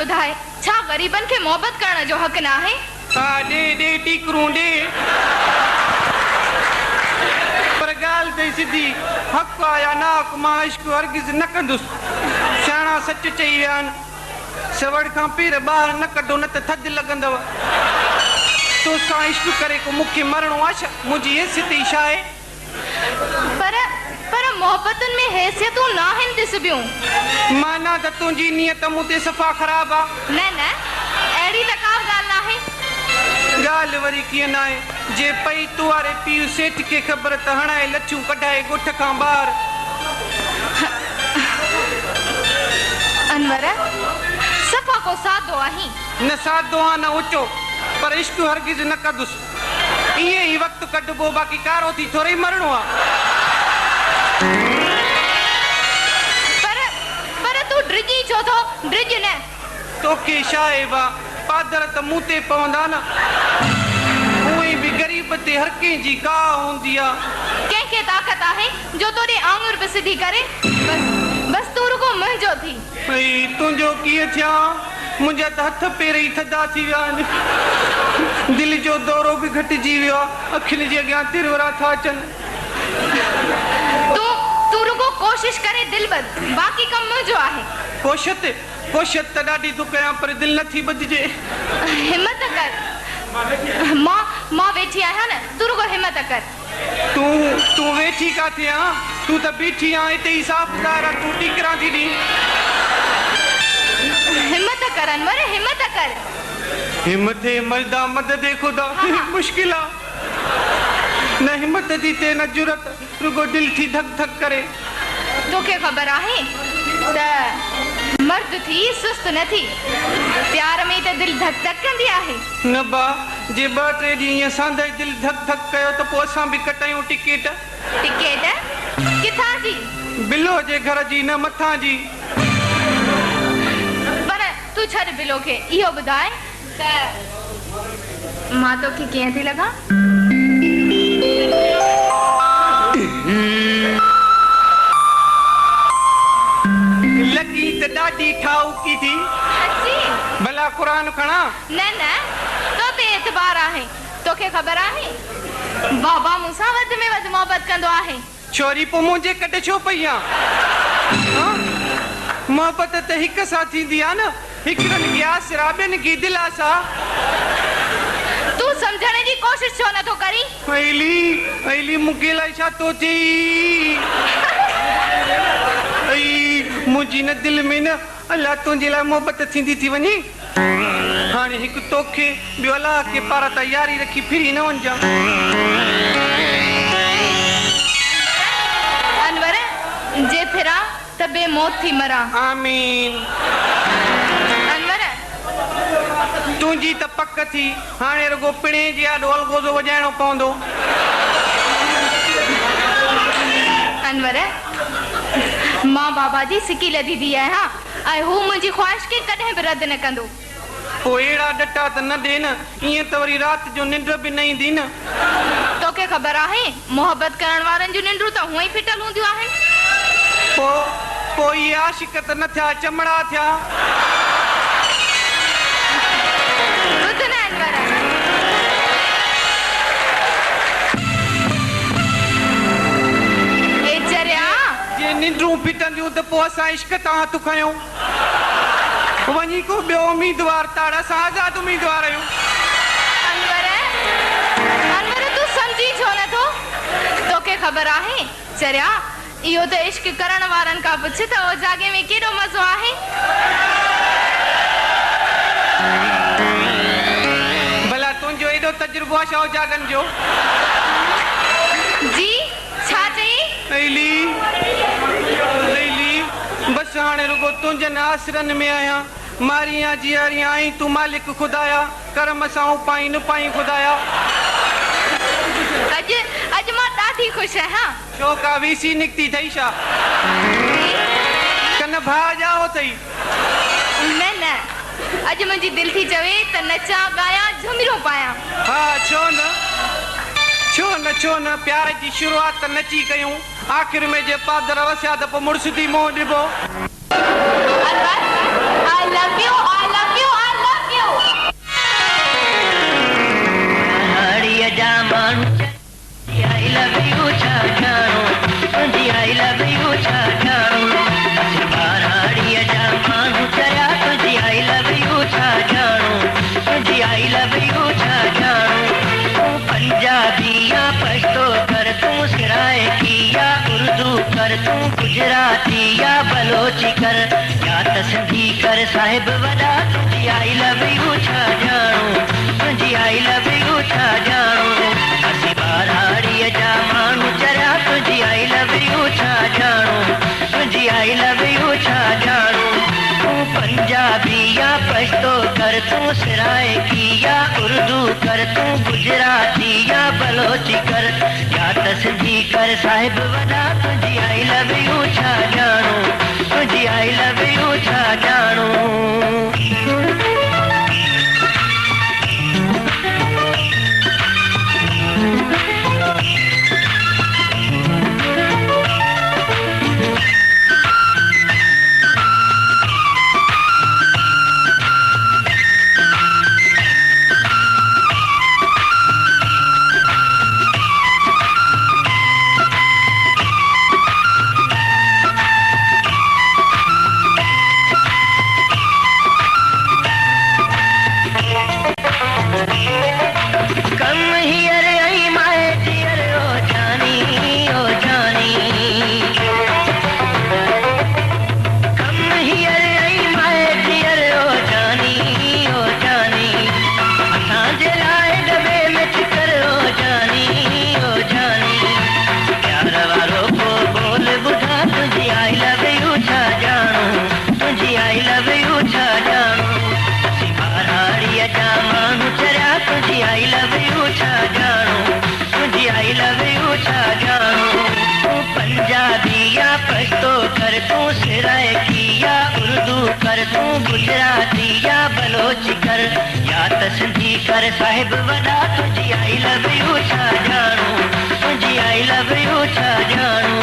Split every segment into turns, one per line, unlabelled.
ॿुधाए छा गरीबन खे मोहब्बत करण जो हक़ न आहे?
हा दे टीकरूं दे पर ॻाल्हि ते सिधी हक़ आया ना मां इश्क हरगिज़ न कंदुसि सियाणा सच चई विया आहिनि सवड़ खां पीर ॿाहिरि न कढो न त थधि लॻंदव तोसां इश्क करे को मूंखे मरणो आहे छा मुंहिंजी हैसियत ई छा आहे
पर मोहब्बतुनि में हैसियतूं न आहिनि ॾिसबियूं
माना त तुंहिंजी नियत मूं ते सफ़ा ख़राबु आहे
न अहिड़ी त का ॻाल्हि न आहे
ॻाल्हि वरी कीअं न आहे जे पई तूं वारे पीउ सेठ खे ख़बर त हणाए लच्छूं कढाए ॻोठ खां ॿाहिरि
अनवर सफ़ा को सादो आहीं
न सादो आहे न ऊचो पर इश्क हरगिज़ न कंदुसि ईअं ई वक़्तु कढिबो बाक़ी कारो थी थोरे ई मरणो आहे
पर तूं ड्रिजी छो थो ड्रिज न
तोखे छा आहे बा पादर त मूं ते पवंदा न उहे बि ग़रीब ते हर कंहिंजी का हूंदी आहे
कंहिंखे ताक़त आहे जो तोॾे आङुर बि सिधी करे बस तूं रुगो मुंहिंजो थी
भई तुंहिंजो कीअं थिया मुंहिंजा त हथ पेर ई थधा थी विया आहिनि दिलि जो दौरो बि घटिजी वियो आहे अखियुनि जे अॻियां तिरवरा था अचनि
तूं रुगो कोशिश करे दिलि ॿध बाक़ी कमु मुंहिंजो आहे
कोशिश त ॾाढी थो कयां पर दिलि नथी ॿधिजे
हिम्मत कर मां वेठी आहियां न तूं रुगो हिम्मत कर
तूं वेठी काथे आहीं तूं त बीठी आहीं हिते ई साफ़दार आहे तूं टीकरां थी ॾीं
हिम्मत कर अनवर हिम्मत कर
हिम्मत मर्दा मदद खुदा मुश्किल आहे न हिम्मत थी थिए न जुरत रुगो दिलि थी धक धक करे
तोखे ख़बर आहे त मर्द थी सुस्त न थी प्यार में त दिलि धक धक कंदी आहे
न बा जे 2-3 ॾींहं ईअं सांदे दिलि धक धक कयो त पोइ असां बि कटायूं टिकेट
किथां जी
बिलो जे घर जी न मथां जी
पर तूं छॾ बिलो खे इहो ॿुधाए त मां तोखे कीअं थी लॻां
लॻी त ॾाढी ठाऊकी थी भला क़ुरान खणा
न तो ते एतबार आहे तोखे ख़बर आहे बाबा मूंसां वधि में वधि मोहब्बत कंदो आहे
छोरी पोइ मुंहिंजे कॾहिं छो पई आहे मोहब्बत त हिक सां थींदी आहे न हिकिड़नि गियास राबियुनि खे दिलास आहे
तूं सम्झण जी कोशिश छो नथो करी
अली मूंखे लाइ छा थो थी मुंहिंजी न दिलि में न अलाह तुंहिंजे लाइ मोहब्बत थींदी थी वञे हाणे हिकु तोखे ॿियो अलाह खे पारां त यारी रखी फिरी न वञजां
अनवर जे फिरां त बेमौत थी मरां
आमीन
अनवर
तुंहिंजी त पक थी हाणे रुगो पिणे जी आॾो अलगोज़ो वॼाइणो पवंदो
अनवर मां बाबा जी सिकी लधी थी आहियां ऐं हू मुंहिंजी ख़्वाहिश खे कॾहिं बि रद्द न कंदो
पोइ अहिड़ा डटा त न ॾे न ईअं त वरी राति जो निंड बि न ईंदी न
तोखे ख़बर आहे मोहब्बत करण वारनि जूं निंडूं त हूअं ई फिटल हूंदियूं आहिनि
पोइ इहे आशिक त न थिया चमड़ा थिया
ॿुध न अनवर
जे निंडूं फिटंदियूं त पोइ असां इश्क तां हथ खयूं वञी को ॿियो उम्मीदवार ताड़ असां आज़ाद उम्मीदवार आहियूं
अनवर तूं सम्झी छो नथो तोखे ख़बर आहे चरिया इहो त इश्क करण वारनि खां पुछ त ओ जागे में केॾो मज़ो आहे
भला तुंहिंजो एॾो तजुर्बो आहे छा जागनि जो
जी छा चई बसि हाणे रुगो तुंहिंजनि आसरनि में आहियां मारियां जीअरियां आई तूं मालिक खुदाया करम सां पाई न पाई खुदाया अॼु मां ॾाढी ख़ुशि आहियां
छो का वीसी निकिती अथई छा कन भाउ जा हो अथई
न अॼु मुंहिंजी दिलि थी चवे त नचां ॻायां झुमिरियूं पायां
हा छो न प्यार जी शुरूआत त नची कयूं आख़िर में जे पादर वसिया त पोइ मुड़ुस थी मोह ॾिबो
I love you.
सिंधी कर साहिब वॾा तुंहिंजी आई लव यू छा ॼाणो तुंहिंजी आई लव यू छा ॼाणो असीं ॿारहाड़ीअ जा माण्हू चरिया तुंहिंजी आई लव यू छा ॼाणो तुंहिंजी आई लव यू छा ॼाणो तूं पंजाबी या पछतो कर तूं सिराइकी या उर्दू कर तूं गुजराती या बलोची कर या त सिंधी कर साहिब वॾा तुंहिंजी आई लव यू छा ॼाणो तुंहिंजी आई लव यू छा ॼाणो तूं सिराइकी या उर्दू कर तूं गुजराती या बलोची कर या त सिंधी कर साहिब वॾा तुंहिंजी आई लव यू छा ॼाणो तुंहिंजी आई लव यू छा ॼाणो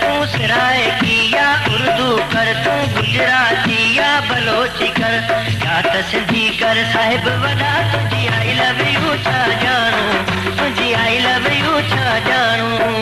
तूं सिराइकी या उर्दू कर तूं गुजराती या बलोची कर या त सिंधी कर साहिब वॾा तुंहिंजी आई लव यू छा ॼाणो तुंहिंजी आई लव यू छा ॼाणो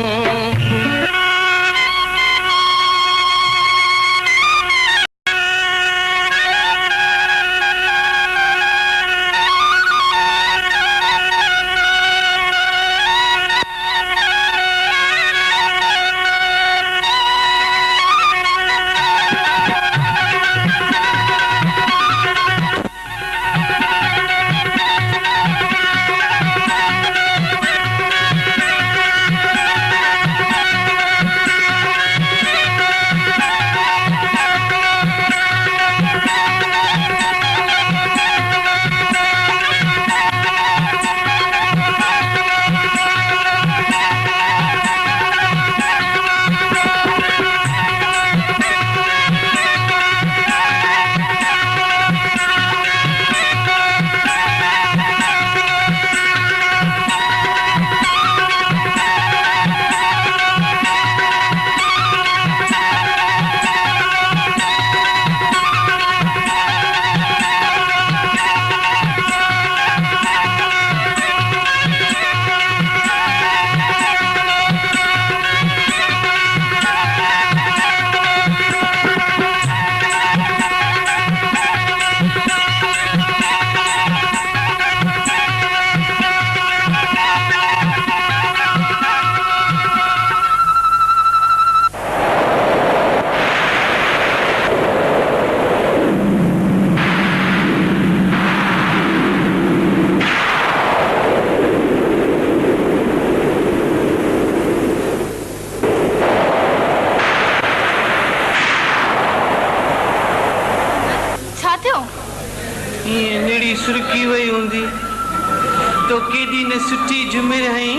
केॾी न सुठी झुमिर हई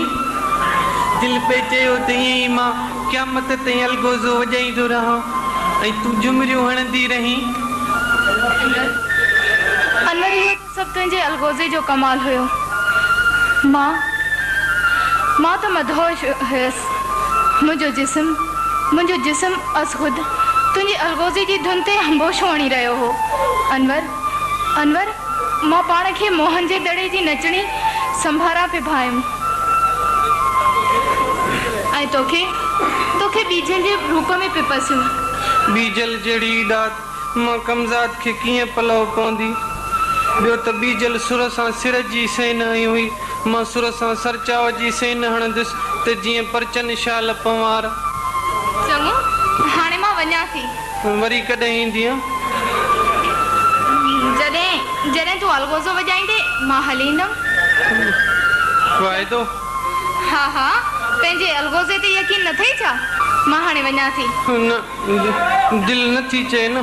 दिल पे चयो त ईअं ई मां क़यामत ताईं अलगोज़ो वॼाईंदो रहां ऐं तूं झुमरियूं हणंदी रहीं।
अनवर इहो सभु तुंहिंजे अलगोज़े जो कमाल हुयो। मां त मदहोश हुयसि। मुंहिंजो जिस्म अस ख़ुद तुंहिंजी अलगोज़े जी धुन ते हंबोशो हणी रहियो हो। अनवर मां पाण खे मोहन जे दड़े जी नचणी संभारा पे भायमि ऐं तोखे बीजल जे रूप में पे पसियूं।
बीजल जहिड़ी ॾात मां कमज़ात खे कीअं पलव पवंदी। ॿियो त बीजल सुर सां सिर जी सेन हई हुई, मां सुर सां सरचाव जी सेन हणंदुसि त जीअं परचन शाल पवार।
चङो हाणे मां वञां थी।
वरी कॾहिं ईंदीअं?
जॾहिं तूं अलगोज़ो वॼाईंदे मां हली ईंदमि।
वाइदो?
हा पंहिंजे अलगोज़े ते यकीन न थई छा? मां हाणे वञां थी।
न दिल नथी चए न।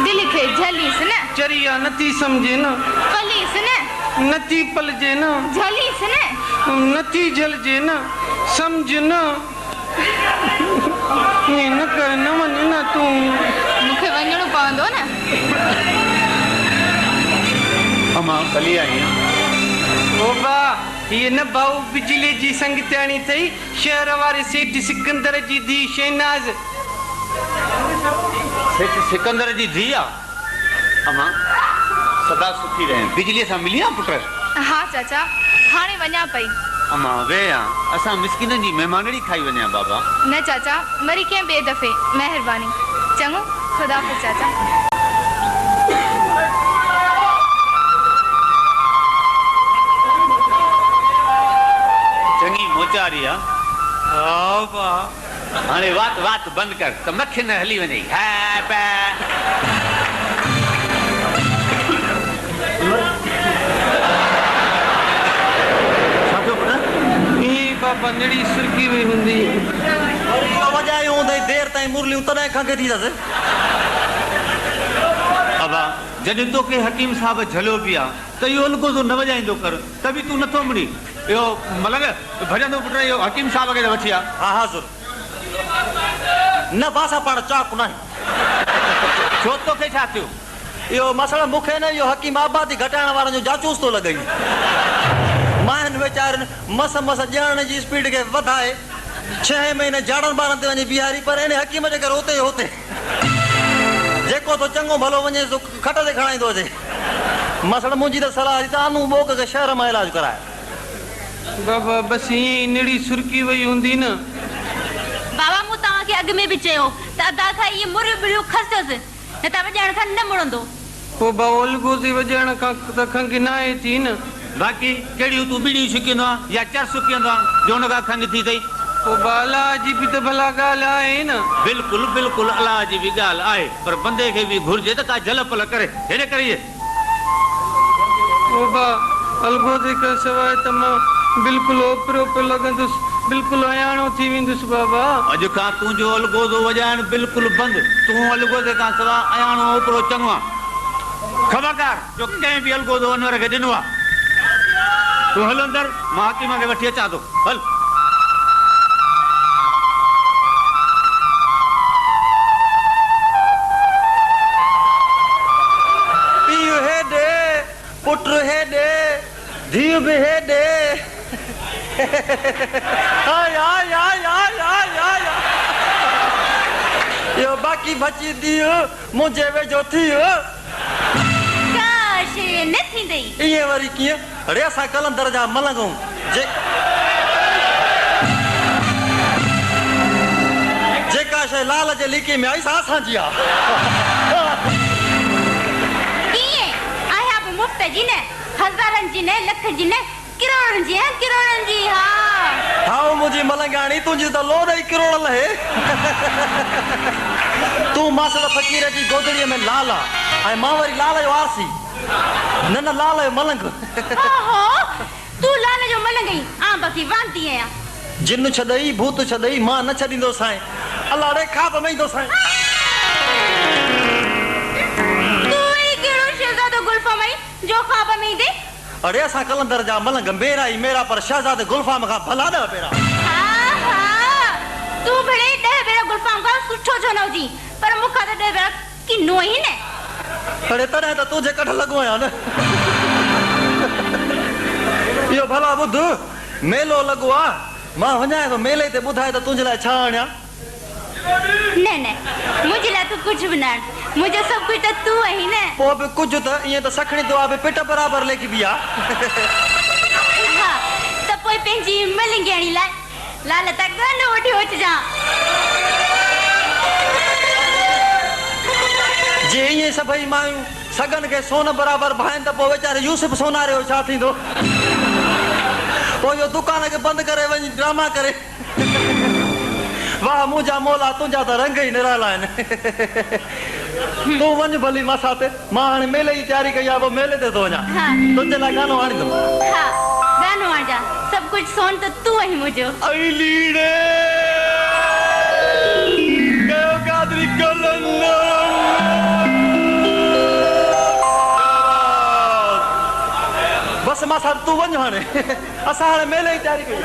दिल खे झलीस न।
चरिया नथी सम्झे न।
पलीस न।
नथी पलजे न।
झलीस न।
नथी झलजे न। सम्झ न। ईअं न कर, न वञ न तूं।
मूंखे वञिणो पवंदो न।
अमां भली आई
ओ बा ये न भाऊ बिजली जी संगत्याणी थई, शहर वारे सेठ सिकंदर जी धी शहनाज।
सेठ सिकंदर जी धी आ? अमां सदा सुखी रहे। बिजली सां मिली आ पुट?
हा चाचा हाणे वञा पई।
अमां वेया असां मिसकिन जी महिमानड़ी खाई वञा बाबा।
न चाचा वरी कंहिं ॿिए दफ़े, महिरबानी। चङो ख़ुदा हाफ़िज़ चाचा।
चङी मोचारी आ। हाणे वात बंदि कर त मथे न हली वञे।
बाबा निड़ी सुरकी हुई हूंदी।
वॼायूं हूंदई देर ताईं मुरलियूं तॾहिं खंघि थी अथसि।
बाबा जॾहिं तोखे हकीम साहब झलियो बि आहे त इहो अलगोज़ो न वॼाईंदो कर, त बि तूं नथो मिली। इहो मलंग भॼंदो पुट इहो हकीम साहब खे वठी आ।
हा हाज़ुर न बासा पाण चाक न
छो तोखे छा थियो?
इहो मसलो मूंखे न इहो हकीम आबादी घटाइण वारनि जो जाचूस थो लॻई। मां हिन वीचारनि मस ॼाणण जी स्पीड खे वधाए 6 महीने झाड़नि ॿारनि ते वञी बीहारी, पर इन हकीम जे करे होते जेको तो चङो भलो वञे सो खट ते खणाईंदो अचे। मसलो मुंहिंजी त सलाह त आनू बोक खे शहर मां इलाज कराए।
बाबा बसि ईअं ई निड़ी सुरकी वई हूंदी न।
बाबा मूं तव्हांखे अॻु में बि चयो त अदा खां इहे मुरियूं बिड़ियूं खसियोसि न त वॼाइण खां न मुड़ंदो।
पोइ भाऊ अलगोज़े वॼाइण खां त खंघि न आहे थी न।
बाक़ी कहिड़ियूं तूं बीड़ियूं छिकींदो आहे या चर सुकींदो आहे जो हुन खां खंघि थी अथई?
पोइ अलाह जी बि त भला ॻाल्हि आहे न।
बिल्कुलु अलाह जी बि ॻाल्हि आहे, पर बंदे खे बि घुर्जे त का झल पल करे। हेॾे करे
अलगोज़े खां सवाइ त मां बिल्कुलु ओपिरो पियो लॻंदुसि, बिल्कुलु अयाणो थी वेंदुसि। बाबा
अॼु खां तुंहिंजो अलगोज़ो वॼाइण बिल्कुलु बंदि। तूं अलगोज़े खां सवाइ अयाणो ओपिरो चङो आहे। ख़बरदार जो कंहिं बि अलगोज़ो अनवर खे ॾिनो आहे। तूं हल अंदरि, मां हकीम खे वठी अचां थो। हल
पीउ हेॾे पुट हेॾे धीउ बि हेॾे। इहो बाक़ी बची धीउ मुंहिंजे वेझो थी।
काश न थींदई।
इएं वरी कीअं? रेसा कलंदर जा मलंगूं जेका शइ लाल जे लीके में आई सा असांजी आहे।
कीअं आया बि मुफ़्त जी न, हज़ारनि जी न, लख जी न, किरोड़नि जी।
हा मुंहिंजी मलंगाणी तुंहिंजी त लोड ई किरोड़ लहे। तूं मासड़ फ़कीर जी गोदड़ीअ में लाल आहे ऐं मां वरी लाल जो आरसी। न लाल जो मलंग।
तूं लाल जो मलंग आई, आं बाक़ी वांदी आहियां।
जिन छॾई भूत छॾई मां न छॾींदो साईं। अल्लाह रे खाब में ईंदो साईं।
तूं वरी कहिड़ो शहज़ादो गुल्फम आई जो ख्वाब में ईंदे?
अरे असां कलंदर जा मलंग मेरा ई मेरा पर शहजादे गुलफाम खां भला न पेरा
हाँ हाँ तू भले 10 भेरा गुलफाम का सुठो छो न हुजी पर मूंखां त 10 भेरा किनो ई न
अरे तॾहिं त तुंहिंजे कठ लॻो आहियां न इहो भला ॿुध मेलो लॻो आहे मां वञां थो मेले ते ॿुधाए त तुंहिंजे लाइ छा आणियां
न न मुंहिंजे लाइ तूं कुझु बि न आण मुंहिंजो सभु कुझु त तूं आहीं न
पोइ बि कुझु त ईअं त सखणी दुआ बि पिट बराबरि लेखी बि आहे
हा त पोइ पंहिंजी मलिंगियाणी लाइ लाल त गन वठी अचिजां
जे ईअं सभई मायूं सगन खे सोन बराबरि भाइनि त पोइ वीचारे यूसुफ सोनारे जो छा थींदो पोइ इहो दुकान खे बंदि करे वञी ड्रामा करे वाह मुंहिंजा मोला तुंहिंजा त रंग ई निराला आहिनि तूं वञ भली मसा ते मां हाणे मेले जी तयारी कई आहे पोइ मेले ते थो वञा
हा
तुंहिंजे लाइ गानो आणींदुमि
हा गानो आणिजां सभु कुझु सोन त तूं आहीं मुंहिंजो
आई लीड़े कयो कादरी कलंदर बस मां सां तूं वञ हाणे असां हाणे मेले जी तयारी कई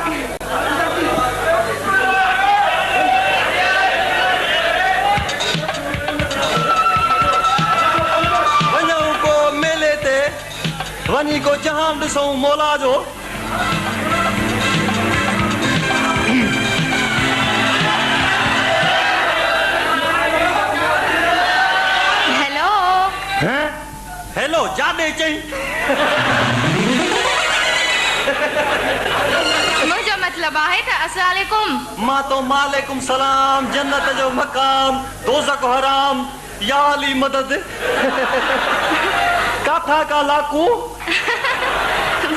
वञूं को मेले ते वञी को जहान ॾिसूं मौला जो
हेलो
हेलो जाॾे चई
मुंहिंजो मतिलबु आहे त अस्सलाम वालेकुम
मां तो मालेकुम सलाम जन्नत जो मकाम दोज़ख हराम या अली मदद काथा का लाकू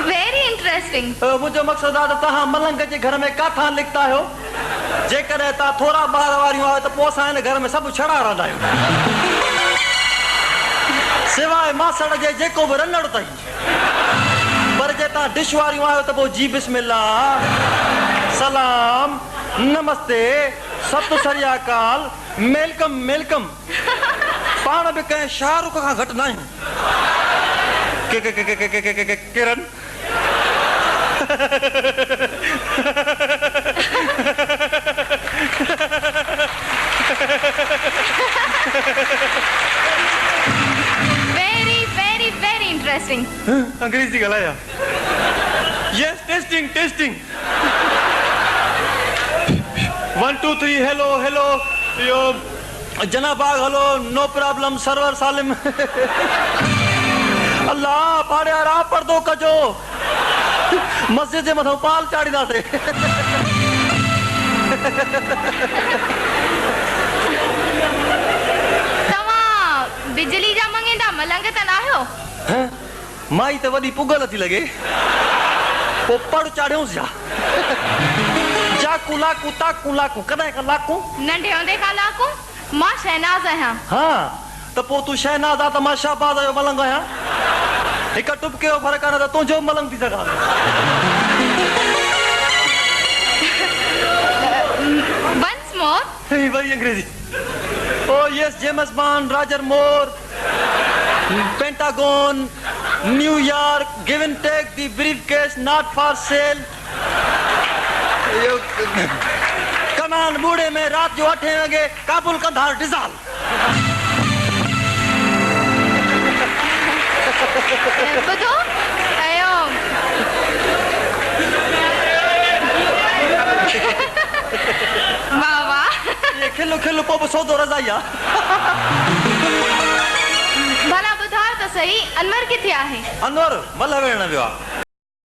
वेरी इंटरेस्टिंग
मुंहिंजो मक़सदु आहे त तव्हां मलंग जे घर में काथां निकिता आहियो जेकॾहिं तव्हां थोरा ॿार वारियूं आहियो त पोइ असां हिन घर में सभु छड़ा रहंदा आहियूं सिवाय मासड़ जे जेको बि रनड़ अथई पर जे तव्हां डिश वारियूं आहियो त पोइ जी बिस्मिल्लाह सलाम नमस्ते सत सरी अकाल वेलकम वेलकम पाण बि कंहिं शाहरुख खां घटि न आहियूं किरण
वेरी वेरी वेरी इंटरेस्टिंग
अंग्रेजी ॻाल्हाया यस टेस्टिंग टेस्टिंग 1 2 3 हेलो हेलो यो जनाबाग हलो नो प्रॉब्लम सर्वर सालिम अल्लाह पाड़े राह पर्दो कजो मस्जिद जे मथां पाल चाड़ींदासीं
तव्हां बिजली जा मंगेंदा मलंग त न आहियो
माई त वॾी पुगल थी लॻे पोइ पड़ चाढ़ियोसि जाकू लाकू ताकू लाकू कॾहिं का लाकू
नंढे हूंदे खां लाकू मां शहनाज आहियां
हा त पोइ तूं शहनाज आहे त मां शाहबाज जो मलंग आहियां हिकु टुपके जो फ़र्क़ु आहे न त तुंहिंजो मलंग थी सघां
वंस मोर
वरी अंग्रेजी oh yes James Bond Roger Moore Pentagon New York give and take the briefcase not for sale कमान बूढ़े में रात जो 8 वगे काबुल कंधार डिज़ाल
ॿुधो अयो वाह वाह
ये खिलु खिलु पोइ बि सौदो रज़ाई आहे
भला ॿुधायो त सही अनवर किथे आहे
अनवर मल वेण वियो आहे